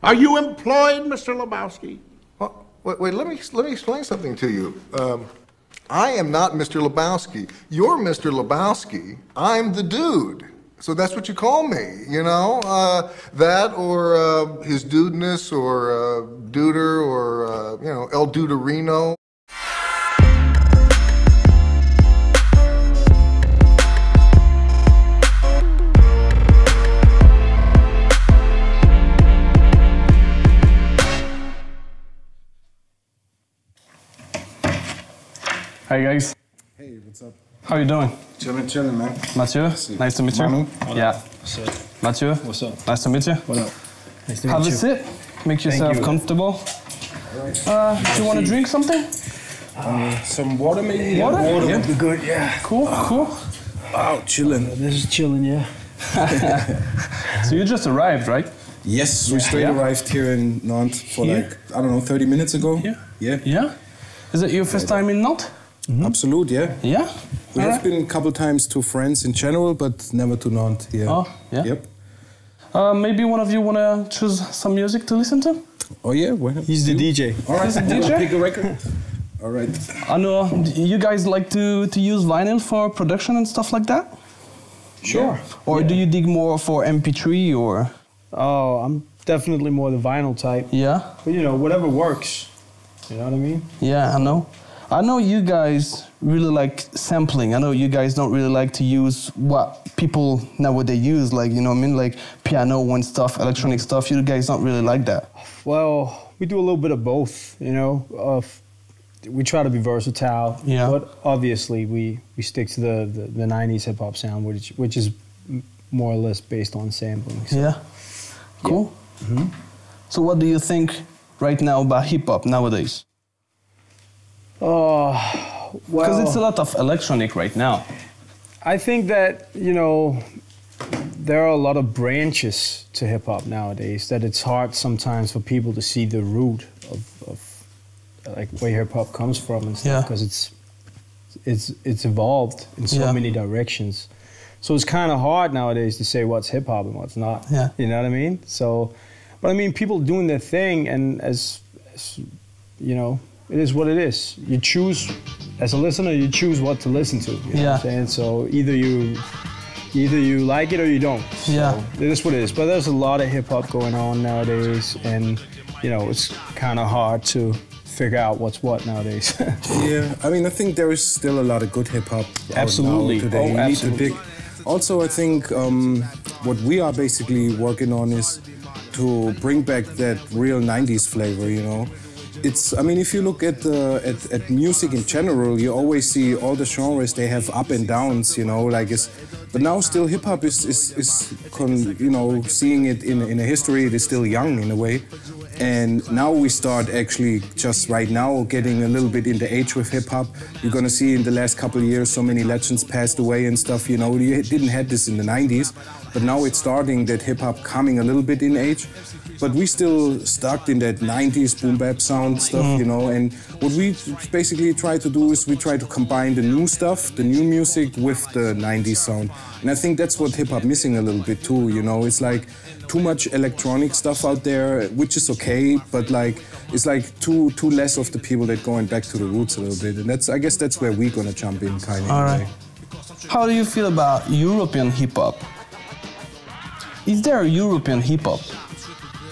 Are you employed, Mr. Lebowski? Well, wait, let me explain something to you. I am not Mr. Lebowski. You're Mr. Lebowski. I'm the dude. So that's what you call me, you know? That or his dudeness or duder or, you know, El Duderino. Hey guys. Hey, what's up? How you doing? Chilling, man. Mathieu, nice to meet you. Manu? Yeah. What's up? Mathieu, What's up? nice to meet you. What up? Nice to meet Have you. a sit. Make yourself comfortable. Do you want to drink something? Some water maybe? Water? Water Yeah. would be good, yeah. Cool, cool. Wow, chilling. This is chilling, yeah. So you just arrived, right? Yes, we straight arrived here in Nantes for like, I don't know, 30 minutes ago. Yeah. Yeah. Yeah? Is it your first time in Nantes? Absolute, yeah. Yeah? We All have been a couple times to France in general, but never to Nantes. Yeah. Oh, yeah? Yep. Maybe one of you want to choose some music to listen to? Oh yeah, why not? He's the DJ. All right, He's the DJ? pick a record. All right. I know you guys like to use vinyl for production and stuff like that? Sure. Or do you dig more for MP3 or? Oh, I'm definitely more the vinyl type. Yeah? But you know, whatever works. You know what I mean? Yeah, I know. I know you guys really like sampling. I know you guys don't really like to use what people nowadays use, like, you know what I mean, like piano and stuff, electronic stuff. You guys don't really like that. Well, we do a little bit of both, you know. We try to be versatile, Yeah. but obviously we stick to the 90s hip-hop sound, which is more or less based on sampling. So. Yeah? Cool. Mm-hmm. So what do you think right now about hip-hop nowadays? Well, Because it's a lot of electronic right now. I think that, you know, there are a lot of branches to hip-hop nowadays, that it's hard sometimes for people to see the root of like where hip-hop comes from and stuff, because it's evolved in so many directions. So it's kind of hard nowadays to say what's hip-hop and what's not. Yeah. You know what I mean? So, but I mean, people doing their thing, and as you know, it is what it is. You choose, as a listener, you choose what to listen to. You know what I'm saying? So either you like it or you don't. So it is what it is. But there's a lot of hip hop going on nowadays, and you know, it's kind of hard to figure out what's what nowadays. Yeah, I mean, I think there is still a lot of good hip hop. Absolutely. Today. Oh, you absolutely. need to pick. Also, I think what we are basically working on is to bring back that real 90s flavor, you know. It's, I mean, if you look at at music in general, you always see all the genres, they have up and downs, you know, like but now still hip hop is you know, seeing it in a history, it is still young in a way. And now we start actually just right now getting a little bit in the age with hip hop. You're gonna see in the last couple of years so many legends passed away and stuff, you know. You didn't have this in the 90s, but now it's starting that hip hop coming a little bit in age. But we still stuck in that 90s boom bap sound stuff, you know. And what we basically try to do is we try to combine the new stuff, the new music, with the 90s sound. And I think that's what hip hop missing a little bit too, you know. It's like too much electronic stuff out there, which is okay, but like it's like too less of the people that going back to the roots a little bit. And that's, I guess that's where we're gonna jump in kind of. All right. How do you feel about European hip hop? Is there a European hip hop?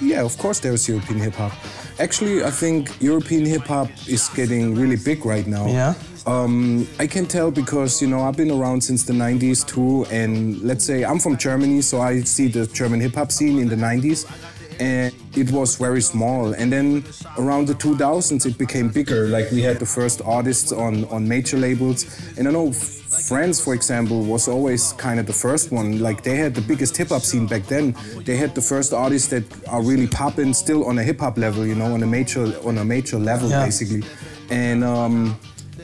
Yeah, of course there's European hip hop. Actually, I think European hip hop is getting really big right now. Yeah. I can tell because, you know, I've been around since the 90s too, and let's say I'm from Germany, so I see the German hip hop scene in the 90s, and it was very small. And then around the 2000s, it became bigger. Like we had the first artists on major labels, and I know France, for example, was always kind of the first one. Like they had the biggest hip hop scene back then. They had the first artists that are really popping, still on a hip hop level, you know, on a major level basically. And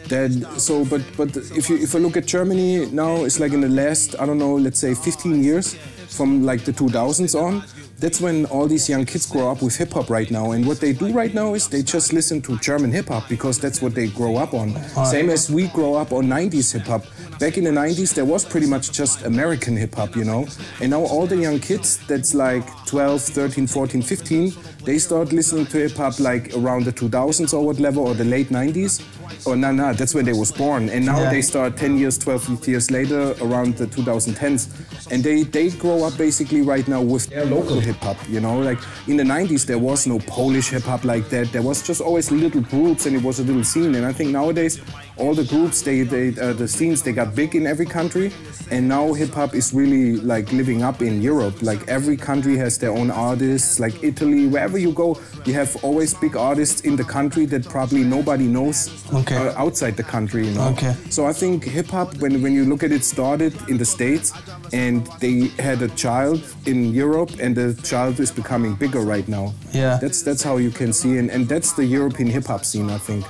but if you look at Germany now, it's like in the last, I don't know, let's say 15 years, from like the 2000s on, that's when all these young kids grow up with hip hop right now. And what they do right now is they just listen to German hip hop because that's what they grow up on. Same as we grow up on 90s hip hop. back in the 90s, there was pretty much just American hip-hop, you know? And now all the young kids that's like 12, 13, 14, 15, they start listening to hip-hop like around the 2000s or whatever, or the late 90s. Or no, that's when they was born. And now they start 10 years, 12 years later, around the 2010s. And they grow up basically right now with their local hip-hop, you know? Like in the 90s, there was no Polish hip-hop like that. There was just always little groups and it was a little scene. And I think nowadays, all the groups, the scenes, they got big in every country. And now hip-hop is really like living up in Europe. Like every country has their own artists, like Italy, wherever you go, you have always big artists in the country that probably nobody knows outside the country, you know. So I think hip-hop, when you look at it, started in the States and they had a child in Europe and the child is becoming bigger right now. Yeah. That's how you can see, and that's the European hip-hop scene, I think.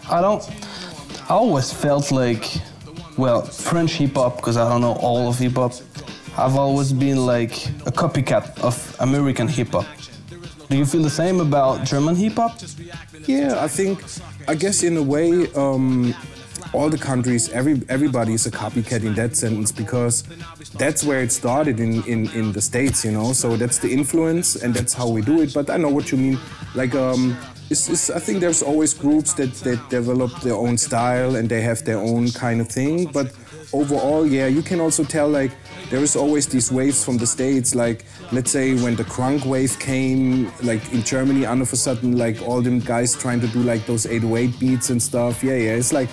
I always felt like, well, French hip-hop, because I don't know all of hip-hop, I've always been like a copycat of American hip-hop. Do you feel the same about German hip-hop? Yeah, I guess in a way, all the countries, everybody is a copycat in that sentence, because that's where it started in the States, you know, so that's the influence and that's how we do it. But I know what you mean, like, I think there's always groups that develop their own style and they have their own kind of thing, but overall, yeah, you can also tell, like, there is always these waves from the States, like, let's say when the crunk wave came, like in Germany, all of a sudden, like all them guys trying to do like those 808 beats and stuff, yeah, it's like,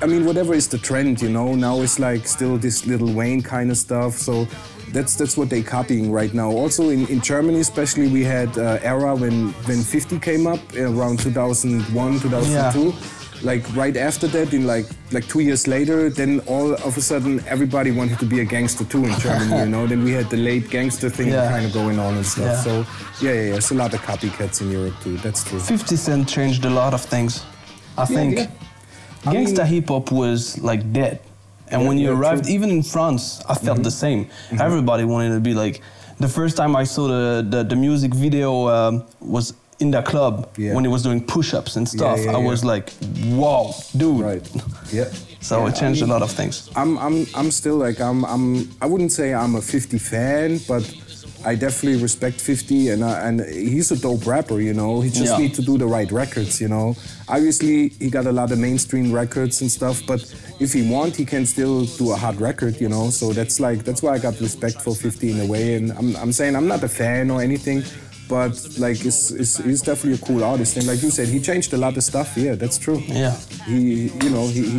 I mean, whatever is the trend, you know, now it's like still this Lil Wayne kind of stuff, so that's what they're copying right now. Also in Germany especially, we had era when 50 came up around 2001, 2002. Yeah. Like right after that, in like 2 years later, then all of a sudden everybody wanted to be a gangster too in Germany, you know. Then we had the late gangster thing kind of going on and stuff. So yeah, it's a lot of copycats in Europe too. That's true. 50 Cent changed a lot of things. I think gangsta hip hop was like dead. And when you arrived, even in France, I felt the same. Everybody wanted to be like. The first time I saw the music video was in the club when he was doing push-ups and stuff. I was like, wow, dude. Right. Yeah. So it changed a lot of things. I'm still like I wouldn't say I'm a 50 fan, but I definitely respect 50, and he's a dope rapper, you know. He just needs to do the right records, you know. Obviously, he got a lot of mainstream records and stuff, but if he wants, he can still do a hot record, you know. So that's why I got respect for 50 in a way. And I'm saying I'm not a fan or anything, but like he's definitely a cool artist. And like you said, he changed a lot of stuff. Yeah, that's true. Yeah. He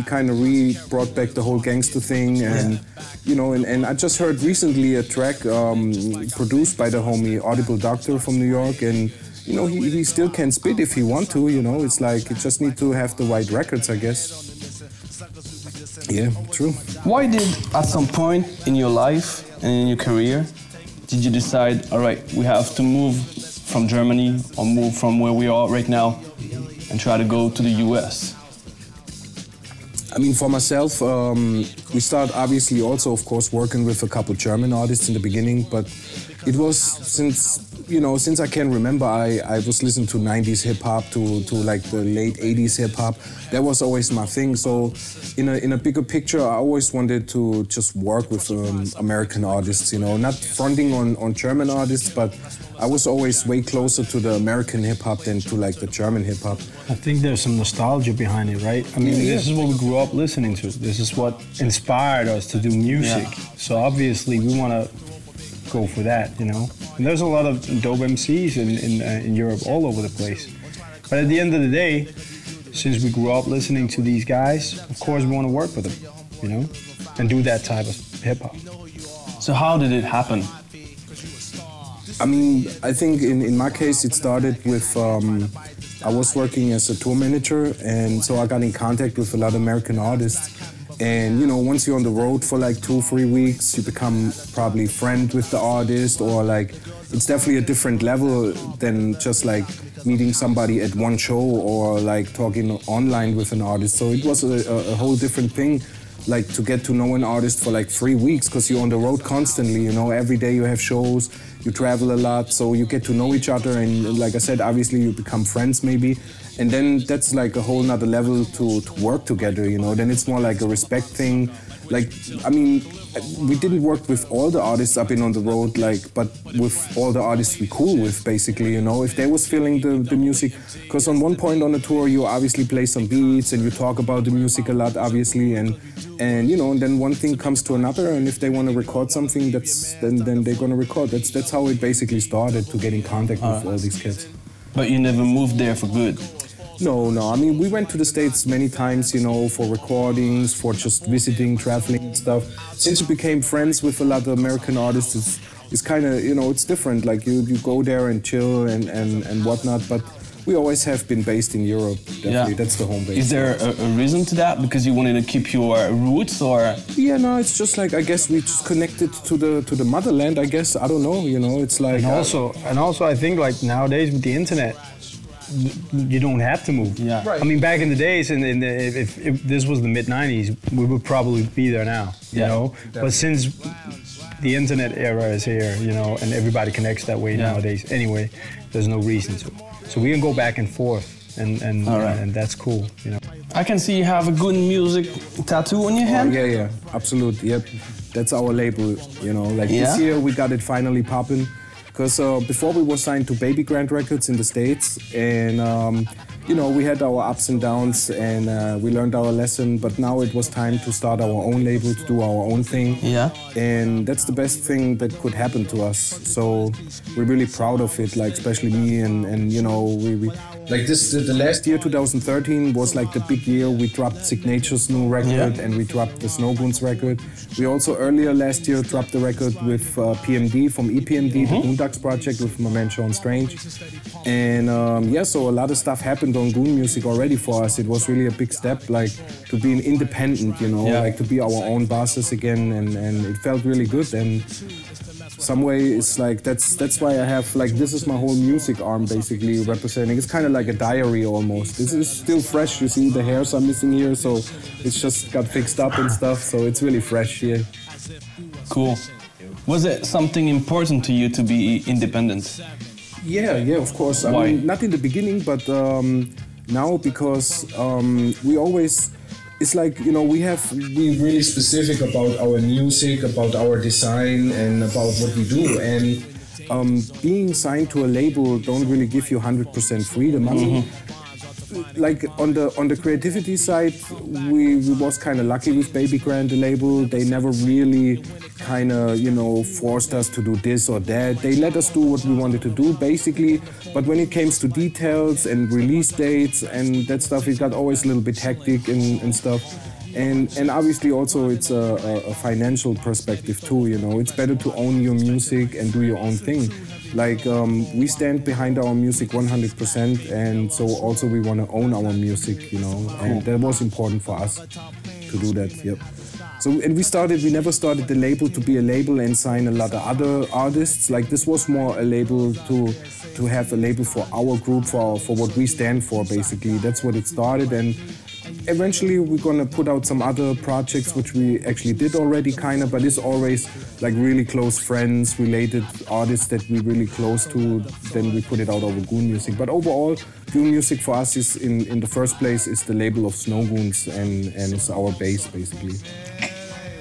kind of brought back the whole gangster thing, and you know, and I just heard recently a track produced by the homie Audible Doctor from New York, and you know, he still can spit if he want to, you know. It's like, you just need to have the right records, I guess. Yeah, true. Why did, at some point in your life and in your career, did you decide, all right, we have to move from Germany or move from where we are right now and try to go to the US? I mean, for myself, we started obviously also, of course, working with a couple German artists in the beginning, but it was since I can remember, I was listening to 90s hip-hop, to like the late 80s hip-hop. That was always my thing. So in a bigger picture, I always wanted to just work with American artists, you know, not fronting on German artists, but I was always way closer to the American hip-hop than to like the German hip-hop. I think there's some nostalgia behind it, right? I mean, this is what we grew up listening to. This is what inspired us to do music. Yeah. So obviously we want to go for that, you know. And there's a lot of dope MCs in Europe all over the place. But at the end of the day, since we grew up listening to these guys, of course we want to work with them, you know, and do that type of hip-hop. So how did it happen? I mean, I think in my case it started with, I was working as a tour manager, and so I got in contact with a lot of American artists. And you know, once you're on the road for like 2-3 weeks, you become probably friend with the artist, or like, it's definitely a different level than just like meeting somebody at one show or like talking online with an artist. So it was a whole different thing, like to get to know an artist for like 3 weeks, because you're on the road constantly, you know, every day you have shows, you travel a lot, so you get to know each other, and like I said, obviously you become friends maybe, and then that's like a whole nother level to work together, you know. Then it's more like a respect thing. Like, I mean, we didn't work with all the artists I've been on the road, like, but with all the artists we cool with, basically, you know, if they was feeling the music. Because on one point on the tour, you obviously play some beats and you talk about the music a lot, obviously, and you know, and then one thing comes to another, and if they want to record something, then they're gonna record. That's how it basically started, to get in contact with all these kids. But you never moved there for good? No. I mean, we went to the States many times, you know, for recordings, for just visiting, traveling and stuff. Since we became friends with a lot of American artists, it's kind of, you know, it's different. Like, you go there and chill and whatnot, but we always have been based in Europe, definitely. Yeah. That's the home base. Is there a reason to that? Because you wanted to keep your roots, or? Yeah, no, it's just like, I guess we just connected to the motherland, I guess. I don't know, you know, it's like... And also I think, like, nowadays with the internet, you don't have to move. Yeah. Right. I mean, back in the days, if this was the mid-90s, we would probably be there now, you know? Definitely. But since the internet era is here, you know, and everybody connects that way nowadays anyway, there's no reason to. So we can go back and forth, and that's cool, you know. I can see you have a good music tattoo on your hand. Yeah, absolutely, yep. That's our label, you know, like this year we got it finally popping. Because before we were signed to Baby Grand Records in the States, and you know, we had our ups and downs, and we learned our lesson, but now it was time to start our own label, to do our own thing. Yeah. And that's the best thing that could happen to us. So we're really proud of it, like especially me, and you know, we like this, the last year, 2013, was like the big year. We dropped Signature's new record, and we dropped the Snowgoons record. We also earlier last year dropped the record with PMD from EPMD, the Boondocks project, with my man Sean Strange. And yeah, so a lot of stuff happened on Goon Music already for us. It was really a big step, like to be an independent, you know, like to be our own bosses again, and it felt really good. And some way it's like, that's why I have, like, this is my whole music arm basically representing. It's kind of like a diary almost. This is still fresh. You see the hairs are missing here, so it's just got fixed up and stuff, so it's really fresh here. Cool. Was it something important to you to be independent? Yeah, of course. I mean, not in the beginning, but now, because we always, it's like, you know, we're really specific about our music, about our design, and about what we do. And being signed to a label don't really give you 100% freedom. I mean, like on the creativity side, we was kind of lucky with Baby Grand, the label. They never really kind of, you know, forced us to do this or that. They let us do what we wanted to do, basically. But when it came to details and release dates and that stuff, it got always a little bit hectic and stuff. And obviously also it's a financial perspective too, you know. It's better to own your music and do your own thing. Like, we stand behind our music 100%, and so also we want to own our music, you know, and that was important for us to do that, yep. So, and we never started the label to be a label and sign a lot of other artists. Like, this was more a label to have a label for our group, for what we stand for, basically. That's what it started, and eventually we're gonna put out some other projects, which we actually did already, kind of, but it's always like really close friends, related artists that we're really close to, then we put it out over Goon Music. But overall, Goon Music for us is, in the first place, is the label of Snowgoons, and it's our base, basically.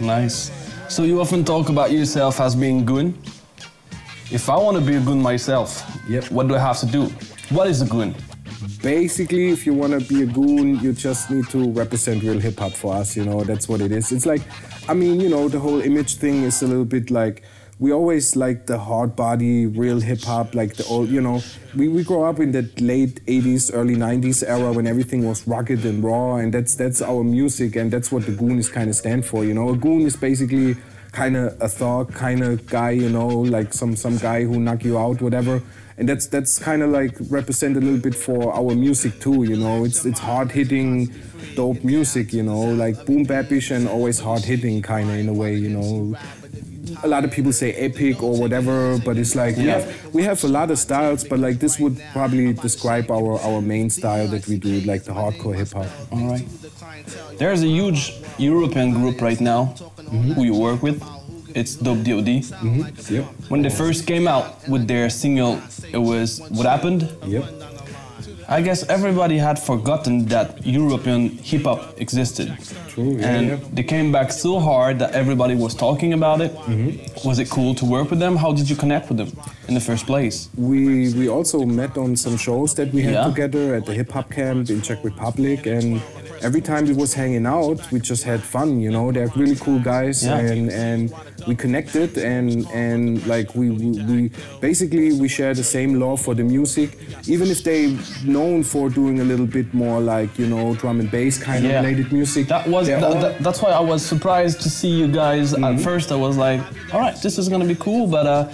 Nice. So you often talk about yourself as being Goon. If I want to be a Goon myself, what do I have to do? What is a Goon? Basically, if you want to be a Goon, you just need to represent real hip-hop for us, you know, that's what it is. It's like, I mean, you know, the whole image thing is a little bit like, we always like the hard body, real hip-hop, like the old, you know, we grew up in that late 80s, early 90s era when everything was rugged and raw, and that's our music, and that's what the Goon is kind of stand for, you know. A Goon is basically kind of a thug kind of guy, you know, like some guy who knock you out, whatever. And that's kind of like represent a little bit for our music too, you know. It's hard-hitting, dope music, you know, like boom bap-ish and always hard-hitting kind of in a way, you know. A lot of people say epic or whatever, but it's like we have a lot of styles, but like this would probably describe our main style that we do, like the hardcore hip-hop. All right. There's a huge European group right now who you work with, it's Dope D.O.D. Yep. When they first came out with their single, it was What Happened? Yep. I guess everybody had forgotten that European hip-hop existed. True, yeah, and yeah. they came back so hard that everybody was talking about it. Was it cool to work with them? How did you connect with them in the first place? We also met on some shows that we had Yeah. together at the hip hop camp in Czech Republic, and every time we was hanging out, we just had fun, you know. They're really cool guys, Yeah. and we connected, and like we basically we share the same love for the music, even if they known for doing a little bit more like, you know, drum and bass kind of related music. That's why I was surprised to see you guys. At first, I was like, all right, this is gonna be cool, but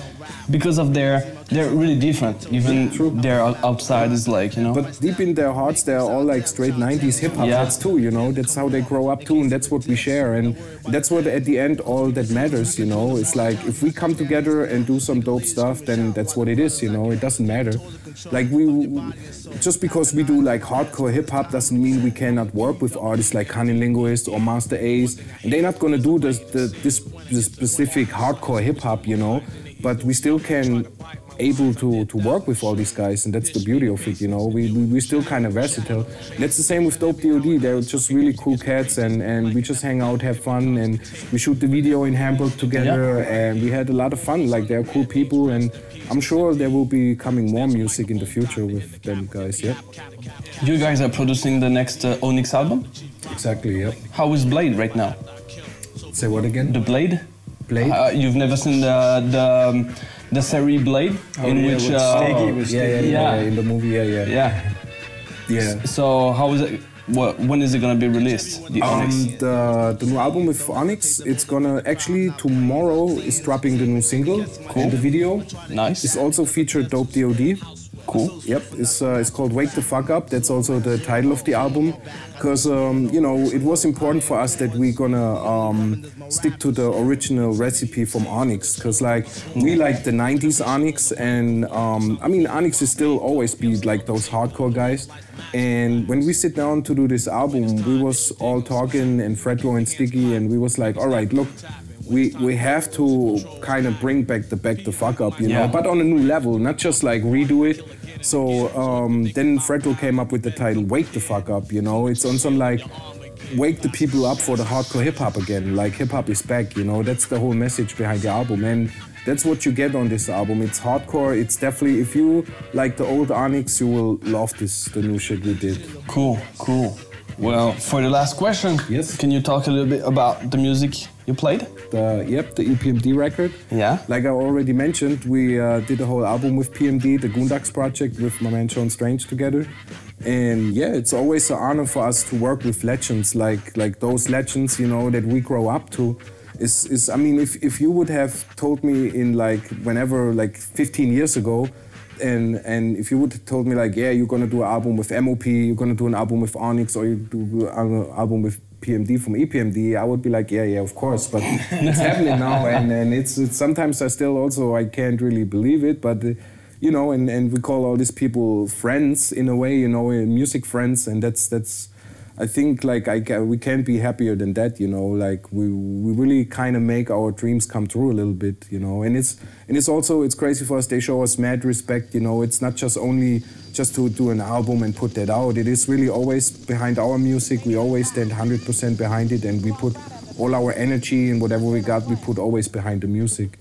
because of they're really different. Even their outside is like, you know. But deep in their hearts, they're all like straight 90s hip-hop heads too, you know. That's how they grow up too, and that's what we share. And that's what, at the end, all that matters, you know. It's like, if we come together and do some dope stuff, then that's what it is, you know. It doesn't matter. Like, just because we do like hardcore hip-hop doesn't mean we cannot work with artists like Cunning Linguist or Master Ace. And they're not gonna do this specific hardcore hip-hop, you know. But we still can able to work with all these guys, and that's the beauty of it, you know. We're still kind of versatile. That's the same with Dope D.O.D. They're just really cool cats, and we just hang out, have fun, and we shoot the video in Hamburg together, and we had a lot of fun. Like, they're cool people, and I'm sure there will be coming more music in the future with them guys, yeah. You guys are producing the next Onyx album? Exactly, yeah. How is Blade right now? Say what again? The Blade? Blade? You've never seen the series Blade, in which Stiggy was in the movie, yeah. So how is it? When is it gonna be released? The Onyx. The new album with Onyx, it's gonna actually tomorrow is dropping the new single. Cool. And the video. Nice. It's also featured Dope D.O.D. Cool. Yep, it's called Wake the Fuck Up. That's also the title of the album, because you know, it was important for us that we're gonna stick to the original recipe from Onyx, because like we like the 90s Onyx, and I mean, Onyx is still always be like those hardcore guys. And when we sit down to do this album, we was all talking, and Fredro and Sticky, and we was like, all right, look, we have to kind of bring back the fuck up, you know, but on a new level, not just like redo it. So then Fredro came up with the title Wake the Fuck Up, you know. It's on some like wake the people up for the hardcore hip hop again, like hip hop is back, you know. That's the whole message behind the album, and that's what you get on this album. It's hardcore. It's definitely, if you like the old Onyx, you will love the new shit we did. Cool. Well, for the last question, yes, can you talk a little bit about the music you played? The EPMD record. Yeah. Like I already mentioned, we did a whole album with PMD, the Goondocks project, with my man Sean Strange together. And yeah, it's always an honor for us to work with legends, like those legends, you know, that we grow up to. I mean, if you would have told me in like whenever, like 15 years ago, and if you would have told me like, yeah, you're gonna do an album with MOP, you're gonna do an album with Onyx, or you do an album with PMD from EPMD, I would be like, yeah, of course. But it's happening now, and it's sometimes I can't really believe it, but you know, and we call all these people friends in a way, you know, music friends, and that's. I think like we can't be happier than that, you know. Like we really kind of make our dreams come true a little bit, you know. And it's also crazy for us. They show us mad respect, you know. It's not just only to do an album and put that out. It is really always behind our music. We always stand 100% behind it, and we put all our energy and whatever we got, we put always behind the music.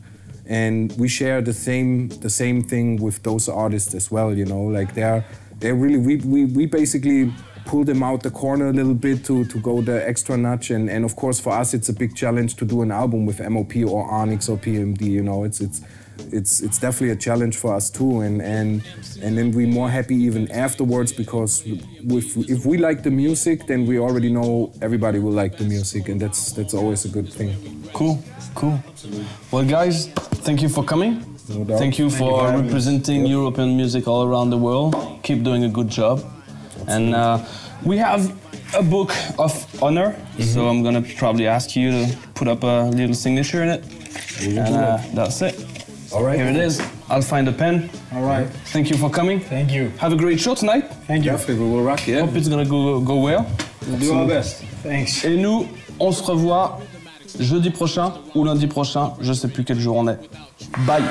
And we share the same thing with those artists as well, you know. Like they're really we basically pull them out the corner a little bit to go the extra notch, and of course for us it's a big challenge to do an album with MOP or Onyx or PMD, you know. It's definitely a challenge for us too, and then we're more happy even afterwards, because if we like the music, then we already know everybody will like the music, and that's always a good thing. Cool. Well, guys, thank you for coming. No doubt. Thank you for representing European music all around the world. Keep doing a good job. And we have a book of honor, so I'm gonna probably ask you to put up a little signature in it. And that's it. All right. Here it is. I'll find a pen. All right. Thank you for coming. Thank you. Have a great show tonight. Thank you. Definitely, we will rock, yeah. Hope it's gonna go well. We'll do our best. Thanks. Et nous, on se revoit jeudi prochain ou lundi prochain, je sais plus quel jour on est. Bye.